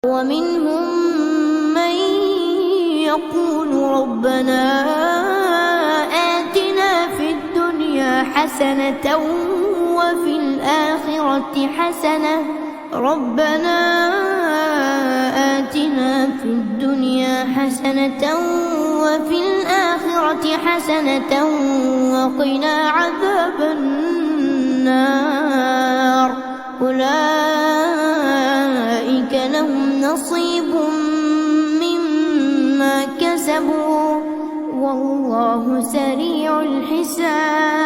ومنهم من يقول ربنا آتنا في الدنيا حسنة وفي الآخرة حسنة ربنا آتنا في الدنيا حسنة وفي الآخرة حسنة وقنا عذاب النار أولئك لهم نصيب مما كسبوا والله سريع الحساب.